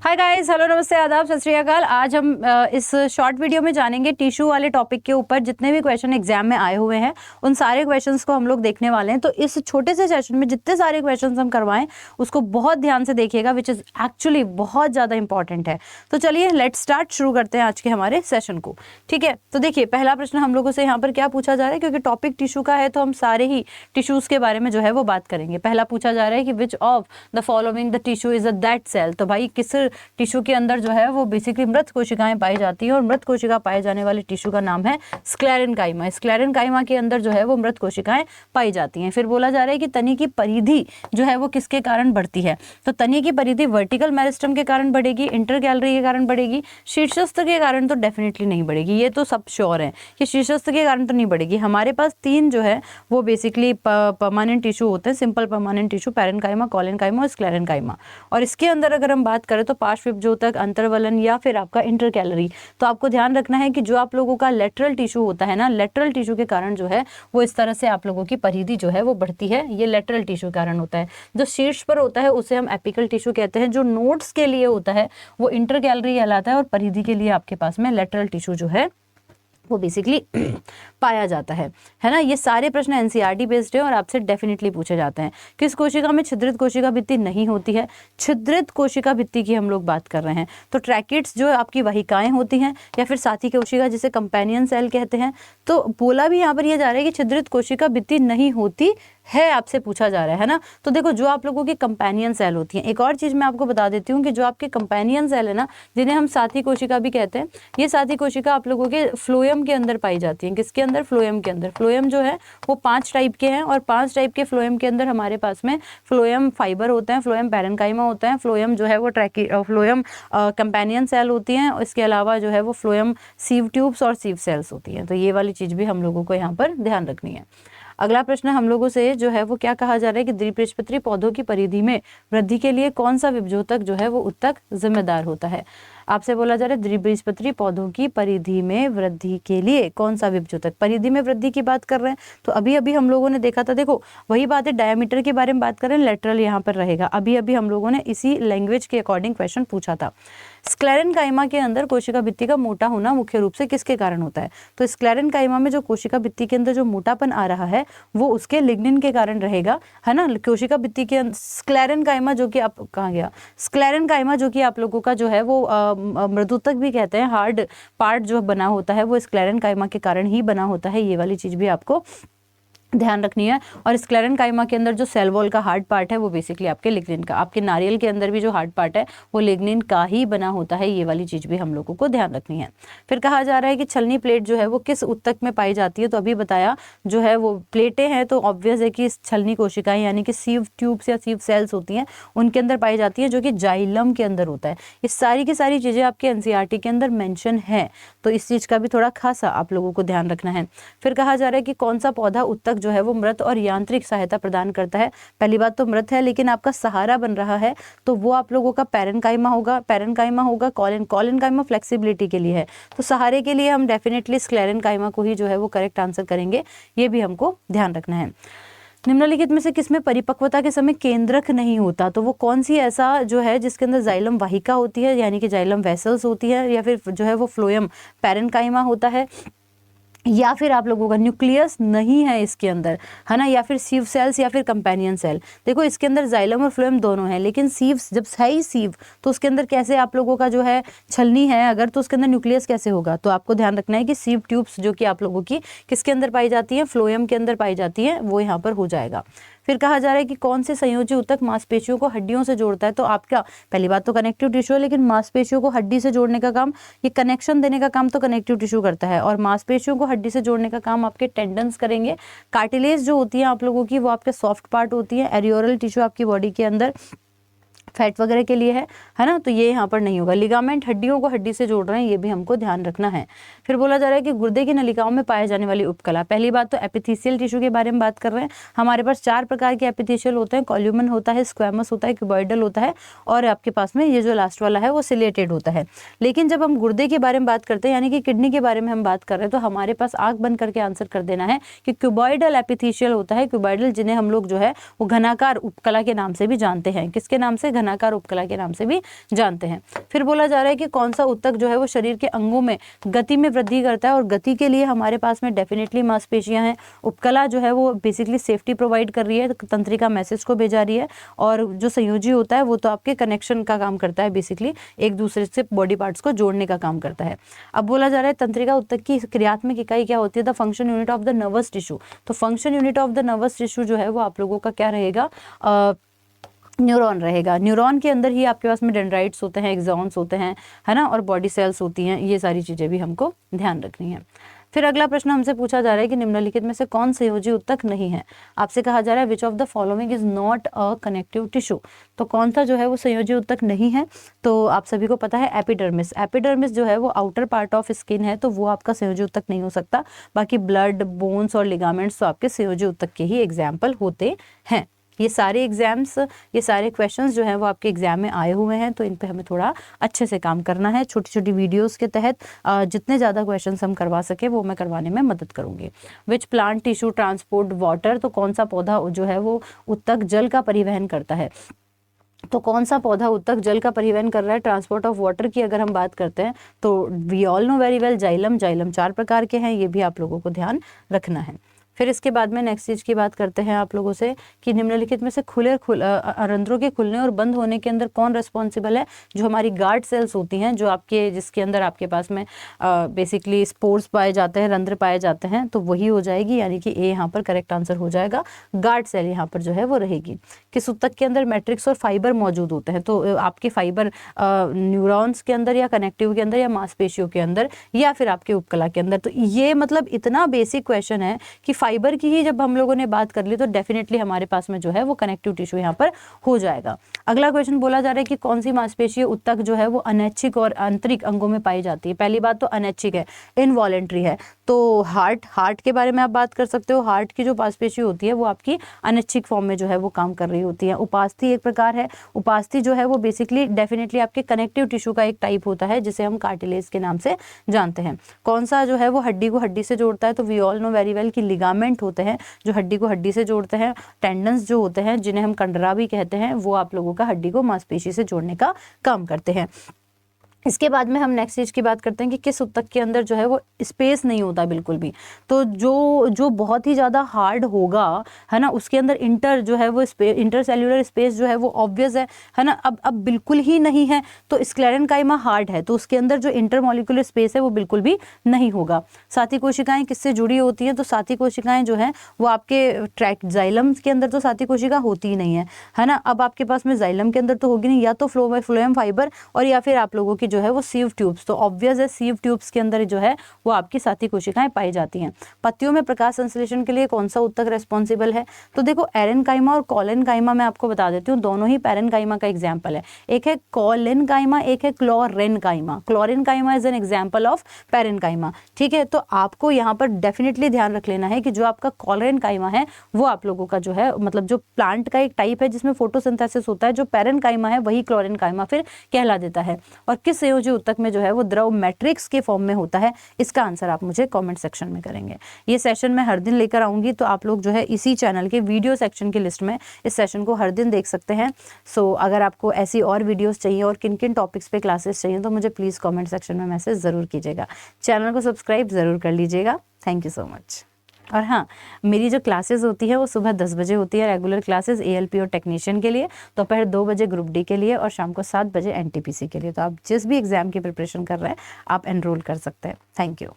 Hi guys, hello, नमस्ते, आदाब, सत श्री अकाल। आज हम इस शॉर्ट वीडियो में जानेंगे टिश्यू वाले टॉपिक के ऊपर जितने भी क्वेश्चन एग्जाम में आए हुए हैं उन सारे क्वेश्चंस को हम लोग देखने वाले हैं। तो इस छोटे से सेशन में जितने सारे क्वेश्चंस हम करवाएं उसको बहुत ध्यान से देखिएगा, विच इज एक्चुअली बहुत ज़्यादा इंपॉर्टेंट है। तो चलिए लेट्स स्टार्ट, शुरू करते हैं आज के हमारे सेशन को। ठीक है, तो देखिए पहला प्रश्न हम लोगों से यहाँ पर क्या पूछा जा रहा है, क्योंकि टॉपिक टिश्यू का है तो हम सारे ही टिश्यूज़ के बारे में जो है वो बात करेंगे। पहला पूछा जा रहा है कि which of the following the tissue is a that cell. तो भाई किस टिश्यू के अंदर जो है वो बेसिकली मृत कोशिकाएं पाई जाती हैं और मृत कोशिका पाए जाने वाले टिश्यू का नाम है स्क्लेरेन्काइमा। स्क्लेरेन्काइमा के अंदर जो है वो मृत कोशिकाएं पाई जाती हैं। फिर बोला जा रहा है कि तनी की परिधि जो है वो किसके कारण बढ़ती है। तो तनी की परिधि वर्टिकल मेरिस्टम के कारण बढ़ेगी, इंटरकैलरी के कारण बढ़ेगी, शीर्षस्थ के कारण तो डेफिनेटली नहीं बढ़ेगी। ये तो सब श्योर है कि शीर्षस्थ के कारण तो नहीं बढ़ेगी। हमारे पास तीन जो है वो बेसिकली परमानेंट टिश्यू होते हैं, simple permanent tissue, parenchyma, collenchyma और स्क्लेरेन्काइमा। और इसके अंदर अगर हम बात करें तो पार्श्व तक अंतर्वलन या फिर आपका इंटरकैलरी। तो आपको ध्यान रखना है कि जो आप लोगों का लेटरल टिश्यू होता है ना, लेटरल टिश्यू के कारण जो है वो इस तरह से आप लोगों की परिधि जो है वो बढ़ती है। ये लेटरल टिश्यू कारण होता है। जो शीर्ष पर होता है उसे हम एपिकल टिश्यू कहते हैं। जो नोड्स के लिए होता है वो इंटरकैलरी कहलाता है और परिधि के लिए आपके पास में लेटरल टिश्यू जो है वो बेसिकली पाया जाता है ना। ये सारे प्रश्न एनसीईआरटी बेस्ड है और आपसे डेफिनेटली पूछे जाते हैं। किस कोशिका में छिद्रित कोशिका भित्ति नहीं होती है? छिद्रित कोशिका भित्ति की हम लोग बात कर रहे हैं। तो ट्रैकिट्स जो आपकी वाहिकाएं होती हैं या फिर साथी कोशिका जिसे कंपेनियन सेल कहते हैं। तो बोला भी यहाँ पर यह जा रहा है कि छिद्रित कोशिका भित्ति नहीं होती है, आपसे पूछा जा रहा है ना। तो देखो जो आप लोगों की कंपेनियन सेल होती हैं, एक और चीज मैं आपको बता देती हूँ कि जो आपके कंपेनियन सेल है ना, जिन्हें हम साथी कोशिका भी कहते हैं, ये साथी कोशिका आप लोगों के फ्लोएम के अंदर पाई जाती हैं। किसके अंदर? फ्लोएम के अंदर। फ्लोएम जो है वो 5 टाइप के हैं और 5 टाइप के फ्लोएम के अंदर हमारे पास में फ्लोएम फाइबर होते हैं, फ्लोएम पैरेन्काइमा होता है, फ्लोएम जो है वो फ्लोएम कंपेनियन सेल होती हैं। इसके अलावा जो है वो फ्लोएम सीव ट्यूब्स और सीव सेल्स होती हैं। तो ये वाली चीज भी हम लोगों को यहाँ पर ध्यान रखनी है। अगला प्रश्न हम लोगों से जो है वो क्या कहा जा रहा है कि द्विबीजपत्री पौधों की परिधि में वृद्धि के लिए कौन सा विभजोतक जो है वो उत्तक जिम्मेदार होता है। आपसे बोला जा रहा है द्विबीजपत्री पौधों की परिधि में वृद्धि के लिए कौन सा विभजोतक। परिधि में वृद्धि की बात कर रहे हैं तो अभी अभी हम लोगों ने देखा था, देखो वही बात है, डायमीटर के बारे में बात करें, लेटरल यहाँ पर रहेगा। अभी अभी हम लोगों ने इसी लैंग्वेज के अकॉर्डिंग क्वेश्चन पूछा था। स्क्लेरेन्काइमा के अंदर कोशिका भित्ति का मोटा होना मुख्य रूप से किसके कारण होता है? तो स्क्लेरेन्काइमा में जो कोशिका भित्ति के अंदर जो मोटापन आ रहा है वो उसके लिग्निन के कारण रहेगा, है ना। कोशिका भित्ति के स्क्लेरेन्काइमा जो कि आप कहाँ गया, स्क्लेरेन्काइमा जो कि आप लोगों का जो है वो मृदुतक भी कहते हैं, हार्ड पार्ट जो बना होता है वो स्क्लेरेन्काइमा के कारण ही बना होता है। ये वाली चीज भी आपको ध्यान रखनी है। और स्क्लेरेन्काइमा के अंदर जो सेल वॉल का हार्ड पार्ट है वो बेसिकली आपके लिग्निन का, आपके नारियल के अंदर भी जो हार्ड पार्ट है वो लिग्निन का ही बना होता है। ये वाली चीज भी हम लोगों को ध्यान रखनी है। फिर कहा जा रहा है कि छलनी प्लेट जो है वो किस उत्तक में पाई जाती है। तो अभी बताया जो है वो प्लेटें हैं तो ऑब्वियस है कि छलनी कोशिकाएं यानी कि सीव ट्यूब्स या सीव सेल्स होती हैं उनके अंदर पाई जाती है, जो कि जाइलम के अंदर होता है। ये सारी की सारी चीजें आपके एनसीईआरटी के अंदर मेंशन है, तो इस चीज का भी थोड़ा खासा आप लोगों को ध्यान रखना है। फिर कहा जा रहा है कि कौन सा पौधा उत्तक जो है वो मृत और यांत्रिक सहायता प्रदान करता है। पहली बात तो मृत है लेकिन आपका सहारा बन रहा है तो वो आप लोगों का पैरेन्काइमा होगा। पैरेन्काइमा होगा, कोलेन्काइमा फ्लेक्सिबिलिटी के लिए है, तो सहारे के लिए हम डेफिनेटली स्क्लेरेन्काइमा को ही जो है वो करेक्ट आंसर करेंगे। ये भी हमको ध्यान रखना है। निम्नलिखित में से किसमें परिपक्वता के समय केंद्रक नहीं होता। तो वो कौन सी ऐसा जो है जिसके अंदर जाइलम वाहिका होती है यानी कि जाइलम वेसल्स होती है, या फिर जो है वो फ्लोएम पैरेन्काइमा होता है, या फिर आप लोगों का न्यूक्लियस नहीं है इसके अंदर, है ना, या फिर सीव सेल्स या फिर कंपेनियन सेल। देखो इसके अंदर जाइलम और फ्लोएम दोनों है, लेकिन सीव जब है ही सीव तो उसके अंदर कैसे आप लोगों का जो है छलनी है अगर, तो उसके अंदर न्यूक्लियस कैसे होगा। तो आपको ध्यान रखना है कि सीव ट्यूब्स जो कि आप लोगों की किसके अंदर पाई जाती है, फ्लोएम के अंदर पाई जाती है, वो यहाँ पर हो जाएगा। फिर कहा जा रहा है कि कौन से संयोजी ऊतक मांसपेशियों को हड्डियों से जोड़ता है। तो आपका पहली बात तो कनेक्टिव टिश्यू है, लेकिन मांसपेशियों को हड्डी से जोड़ने का काम, ये कनेक्शन देने का काम तो कनेक्टिव टिश्यू करता है और मांसपेशियों को हड्डी से जोड़ने का काम आपके टेंडन्स करेंगे। कार्टिलेज जो होती है आप लोगों की वो आपके सॉफ्ट पार्ट होती है। एरियोरल टिश्यू आपकी बॉडी के अंदर फैट वगैरह के लिए है ना, तो ये यहाँ पर नहीं होगा। लिगामेंट हड्डियों को हड्डी से जोड़ रहे हैं, ये भी हमको ध्यान रखना है। फिर बोला जा रहा है कि गुर्दे की नलिकाओं में पाए जाने वाली उपकला। पहली बात तो एपिथेसियल टिश्यू के बारे में बात कर रहे हैं। हमारे पास 4 प्रकार के एपिथेसियल होते हैं, कॉल्यूमन होता है, स्क्वैमस होता है, क्यूबॉइडल होता है और आपके पास में ये जो लास्ट वाला है वो सिलेटेड होता है। लेकिन जब हम गुर्दे के बारे में बात करते हैं यानी कि किडनी के बारे में हम बात कर रहे हैं तो हमारे पास आंख बंद करके आंसर कर देना है कि क्यूबॉइडल एपिथेसियल होता है। क्यूबॉइडल जिन्हें हम लोग जो है वो घनाकार उपकला के नाम से भी जानते हैं। किसके नाम से? घनाकार घनाकार उपकला के नाम से भी जानते हैं। फिर बोला जा रहा है कि कौन सा ऊतक जो है वो शरीर के अंगों में गति में वृद्धि करता है, और गति के लिए हमारे पास में डेफिनेटली मांसपेशियां हैं। उपकला जो है वो बेसिकली सेफ्टी प्रोवाइड कर रही है, तंत्रिका मैसेज को भेजा रही है, और जो संयोजी होता है वो तो आपके कनेक्शन का काम करता है, बेसिकली एक दूसरे से बॉडी पार्ट्स को जोड़ने का काम करता है। अब बोला जा रहा है तंत्रिका ऊतक की क्रियात्मक इकाई क्या होती है, the function unit of the nervous tissue. तो function unit of the nervous tissue जो है वो आप लोगों का क्या रहेगा, न्यूरॉन रहेगा। न्यूरॉन के अंदर ही आपके पास में डेंड्राइट्स होते हैं, एक्सॉन्स होते हैं, है ना, और बॉडी सेल्स होती हैं। ये सारी चीजें भी हमको ध्यान रखनी है। फिर अगला प्रश्न हमसे पूछा जा रहा है कि निम्नलिखित में से कौन संयोजी ऊतक नहीं है। आपसे कहा जा रहा है विच of the following is not a connective tissue. तो कौन सा जो है वो संयोजी ऊतक नहीं है, तो आप सभी को पता है एपिडर्मिस। एपिडर्मिस जो है वो आउटर पार्ट ऑफ स्किन है, तो वो आपका संयोजी ऊतक नहीं हो सकता। बाकी ब्लड, बोन्स और लिगामेंट्स तो आपके संयोजी ऊतक के ही एग्जाम्पल होते हैं। ये सारे एग्जाम्स, ये सारे क्वेश्चंस जो हैं वो आपके एग्जाम में आए हुए हैं, तो इन पे हमें थोड़ा अच्छे से काम करना है। छोटी छोटी वीडियोस के तहत जितने ज़्यादा क्वेश्चंस हम करवा सके वो मैं करवाने में मदद करूंगी। Which plant tissue transport water. तो कौन सा पौधा जो है वो ऊतक जल का परिवहन करता है। तो कौन सा पौधा ऊतक जल का परिवहन कर रहा है। ट्रांसपोर्ट ऑफ वाटर की अगर हम बात करते हैं तो we all know very well xylem. Xylem 4 प्रकार के हैं, ये भी आप लोगों को ध्यान रखना है। फिर इसके बाद में नेक्स्ट चीज की बात करते हैं आप लोगों से कि निम्नलिखित में से रंध्रों के खुलने और बंद होने के अंदर कौन रिस्पॉन्सिबल है। जो हमारी गार्ड सेल्स होती हैं, जो आपके जिसके अंदर आपके पास में बेसिकली स्पोर्स पाए जाते हैं, रंध्र पाए जाते हैं, तो वही हो जाएगी, यानी कि ए यहाँ पर करेक्ट आंसर हो जाएगा। गार्ड सेल यहाँ पर जो है वो रहेगी। किस ऊतक के अंदर मैट्रिक्स और फाइबर मौजूद होते हैं। तो आपके फाइबर न्यूरॉन्स के अंदर या कनेक्टिव के अंदर या मांसपेशियों के अंदर या फिर आपके उपकला के अंदर। तो ये मतलब इतना बेसिक क्वेश्चन है कि फाइबर की ही जब हम लोगों ने बात कर ली तो डेफिनेटली हमारे पास में जो है वो कनेक्टिव टिश्यू यहाँ पर हो जाएगा। अगला क्वेश्चन बोला जा रहा है कि कौन सी मांसपेशीय ऊतक जो है वो अनैच्छिक और आंतरिक अंगों में पाई जाती है। पहली बात तो अनैच्छिक है, इनवॉलेंट्री है। तो हार्ट के बारे में आप बात कर सकते हो। हार्ट की जो मांसपेशी होती है वो आपकी अनैच्छिक फॉर्म में जो है वो काम कर रही होती है। उपास्थि एक प्रकार है। उपास्थि जो है वो बेसिकली डेफिनेटली आपके कनेक्टिव टिश्यू का एक टाइप होता है जिसे हम कार्टिलेज के नाम से जानते हैं। कौन सा जो है वो हड्डी को हड्डी से जोड़ता है। तो we all know very well कि लिगामेंट होते हैं जो हड्डी को हड्डी से जोड़ते हैं। टेंडन्स जो होते हैं जिन्हें हम कंडरा भी कहते हैं, वो आप लोगों का हड्डी को मांसपेशी से जोड़ने का काम करते हैं। इसके बाद में हम नेक्स्ट चीज की बात करते हैं कि किस ऊतक के अंदर जो है वो स्पेस नहीं होता बिल्कुल भी। तो जो बहुत ही ज्यादा हार्ड होगा, है ना, उसके अंदर इंटर जो है वो इंटरसेल्यूलर स्पेस जो है वो ऑब्वियस है ना। अब बिल्कुल ही नहीं है तो स्क्लेरेन्काइमा हार्ड है, तो उसके अंदर जो इंटरमोलिकुलर स्पेस है वो बिल्कुल भी नहीं होगा। साथी कोशिकाएं किससे जुड़ी होती हैं। तो साथी कोशिकाएं जो है वो आपके ट्रैक जाइलम के अंदर तो साथी कोशिका होती ही नहीं है ना। अब आपके पास में जाइलम के अंदर तो होगी नहीं, या तो फ्लोएम फाइबर और या फिर आप लोगों की जो है वो सीव ट्यूब्स। तो ऑब्वियस है सीव ट्यूब्स के अंदर जो है वो आपकी साथी कोशिकाएं पाई जाती हैं। पत्तियों में प्रकाश संश्लेषण के लिए कौन सा ऊतक रेस्पॉन्सिबल है। तो देखो एरेनकाइमा और कॉलेनकाइमा मैं आपको बता देती हूँ, दोनों ही पैरेनकाइमा का एग्जाम्पल है। एक है कॉलेनकाइमा, एक है chlorenchyma. Chlorenchyma is an example of parenchyma. ठीक है, तो आपको यहाँ पर डेफिनेटली ध्यान रख लेना है कि जो आपका कॉलेनकाइमा है वो आप लोगों का जो है मतलब जो प्लांट का एक टाइप है जिसमें फोटोसिंथेसिस होता है। जो पैरेनकाइमा है वही क्लोरेनकाइमा फिर कहला देता है। और किस संयोजी ऊतक में जो है वो द्रव मैट्रिक्स के फॉर्म में होता है। इसका आंसर आप मुझे कमेंट सेक्शन में करेंगे। ये सेशन मैं हर दिन लेकर आऊंगी, तो आप लोग जो है इसी चैनल के वीडियो सेक्शन की लिस्ट में इस सेशन को हर दिन देख सकते हैं। सो अगर आपको ऐसी और वीडियोस चाहिए और किन किन टॉपिक्स पे क्लासेस चाहिए तो मुझे प्लीज़ कमेंट सेक्शन में मैसेज ज़रूर कीजिएगा। चैनल को सब्सक्राइब ज़रूर कर लीजिएगा। Thank you so much. और हाँ, मेरी जो क्लासेस होती है वो सुबह 10 बजे होती है रेगुलर क्लासेस ALP और टेक्नीशियन के लिए, दोपहर 2 बजे ग्रुप डी के लिए और शाम को 7 बजे NTPC के लिए। तो आप जिस भी एग्जाम की प्रिपरेशन कर रहे हैं आप एनरोल कर सकते हैं। Thank you.